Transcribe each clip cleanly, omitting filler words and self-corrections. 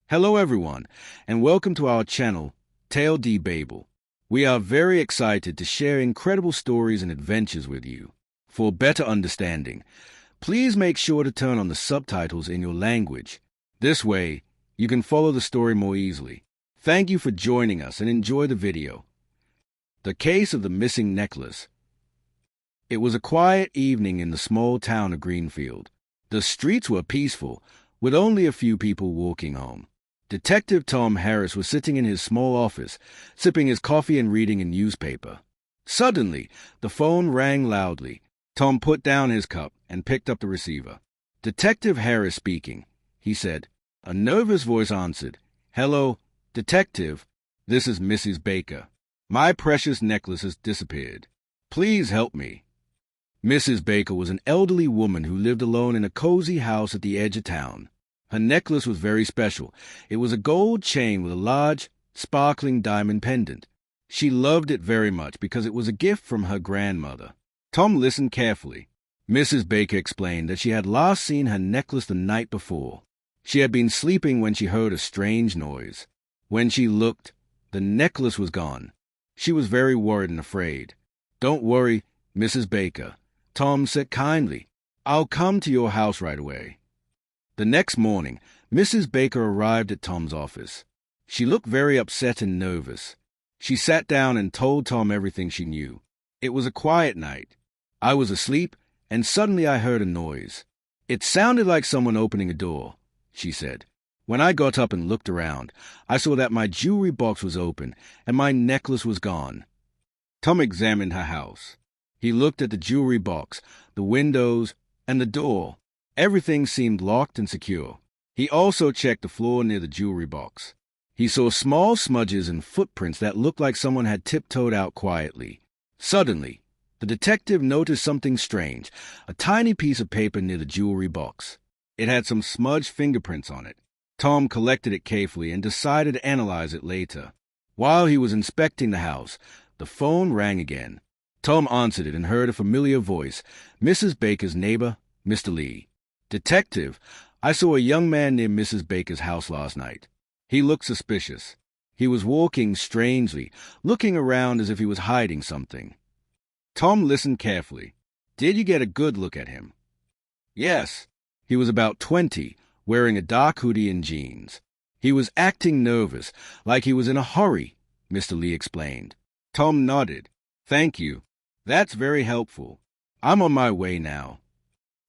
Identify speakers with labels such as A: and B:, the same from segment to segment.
A: Hello everyone, and welcome to our channel, Tale D Babel. We are very excited to share incredible stories and adventures with you. For better understanding, please make sure to turn on the subtitles in your language. This way, you can follow the story more easily. Thank you for joining us and enjoy the video. The Case of the Missing Necklace. It was a quiet evening in the small town of Greenfield. The streets were peaceful, with only a few people walking home. Detective Tom Harris was sitting in his small office, sipping his coffee and reading a newspaper. Suddenly, the phone rang loudly. Tom put down his cup and picked up the receiver. "Detective Harris speaking," he said. A nervous voice answered. "Hello, Detective. This is Mrs. Baker. My precious necklace has disappeared. Please help me." Mrs. Baker was an elderly woman who lived alone in a cozy house at the edge of town. Her necklace was very special. It was a gold chain with a large, sparkling diamond pendant. She loved it very much because it was a gift from her grandmother. Tom listened carefully. Mrs. Baker explained that she had last seen her necklace the night before. She had been sleeping when she heard a strange noise. When she looked, the necklace was gone. She was very worried and afraid. "Don't worry, Mrs. Baker," Tom said kindly. "I'll come to your house right away." The next morning, Mrs. Baker arrived at Tom's office. She looked very upset and nervous. She sat down and told Tom everything she knew. "It was a quiet night. I was asleep, and suddenly I heard a noise. It sounded like someone opening a door," she said. "When I got up and looked around, I saw that my jewelry box was open and my necklace was gone." Tom examined her house. He looked at the jewelry box, the windows, and the door. Everything seemed locked and secure. He also checked the floor near the jewelry box. He saw small smudges and footprints that looked like someone had tiptoed out quietly. Suddenly, the detective noticed something strange, a tiny piece of paper near the jewelry box. It had some smudged fingerprints on it. Tom collected it carefully and decided to analyze it later. While he was inspecting the house, the phone rang again. Tom answered it and heard a familiar voice, Mrs. Baker's neighbor, Mr. Lee. "Detective, I saw a young man near Mrs. Baker's house last night. He looked suspicious. He was walking strangely, looking around as if he was hiding something." Tom listened carefully. "Did you get a good look at him?" "Yes." He was about 20, wearing a dark hoodie and jeans. "He was acting nervous, like he was in a hurry," Mr. Lee explained. Tom nodded. "Thank you. That's very helpful. I'm on my way now."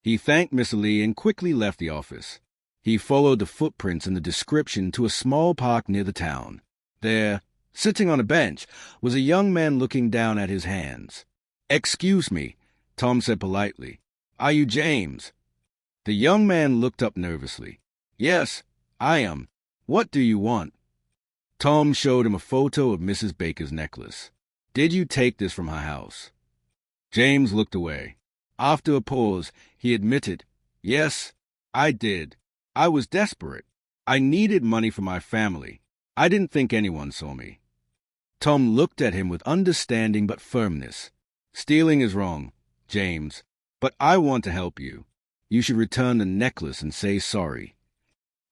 A: He thanked Mr. Lee and quickly left the office. He followed the footprints in the description to a small park near the town. There, sitting on a bench, was a young man looking down at his hands. "Excuse me," Tom said politely. "Are you James?" The young man looked up nervously. "Yes, I am. What do you want?" Tom showed him a photo of Mrs. Baker's necklace. "Did you take this from her house?" James looked away. After a pause, he admitted, "Yes, I did. I was desperate. I needed money for my family. I didn't think anyone saw me." Tom looked at him with understanding but firmness. "Stealing is wrong, James, but I want to help you. You should return the necklace and say sorry."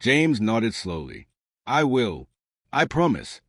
A: James nodded slowly. "I will. I promise."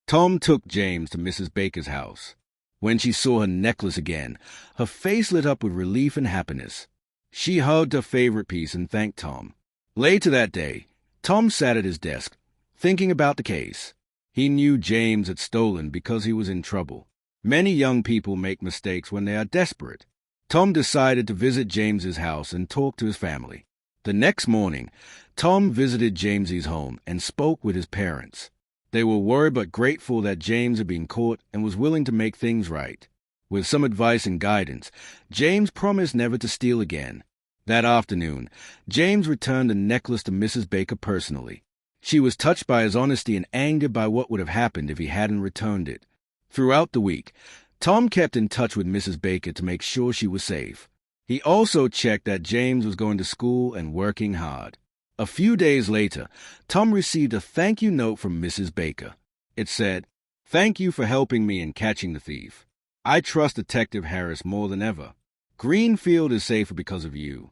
A: Tom took James to Mrs. Baker's house. When she saw her necklace again, her face lit up with relief and happiness. She hugged her favorite piece and thanked Tom. Later that day, Tom sat at his desk, thinking about the case. He knew James had stolen because he was in trouble. Many young people make mistakes when they are desperate. Tom decided to visit James's house and talk to his family. The next morning, Tom visited James's home and spoke with his parents. They were worried but grateful that James had been caught and was willing to make things right. With some advice and guidance, James promised never to steal again. That afternoon, James returned the necklace to Mrs. Baker personally. She was touched by his honesty and angered by what would have happened if he hadn't returned it. Throughout the week, Tom kept in touch with Mrs. Baker to make sure she was safe. He also checked that James was going to school and working hard. A few days later, Tom received a thank you note from Mrs. Baker. It said, "Thank you for helping me in catching the thief. I trust Detective Harris more than ever. Greenfield is safer because of you."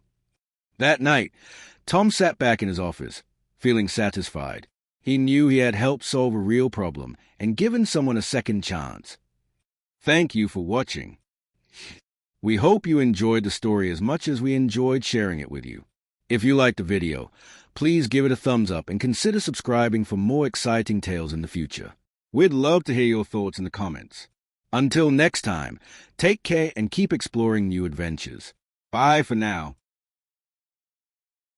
A: That night, Tom sat back in his office, feeling satisfied. He knew he had helped solve a real problem and given someone a second chance. Thank you for watching. We hope you enjoyed the story as much as we enjoyed sharing it with you. If you liked the video, please give it a thumbs up and consider subscribing for more exciting tales in the future. We'd love to hear your thoughts in the comments. Until next time, take care and keep exploring new adventures. Bye for now.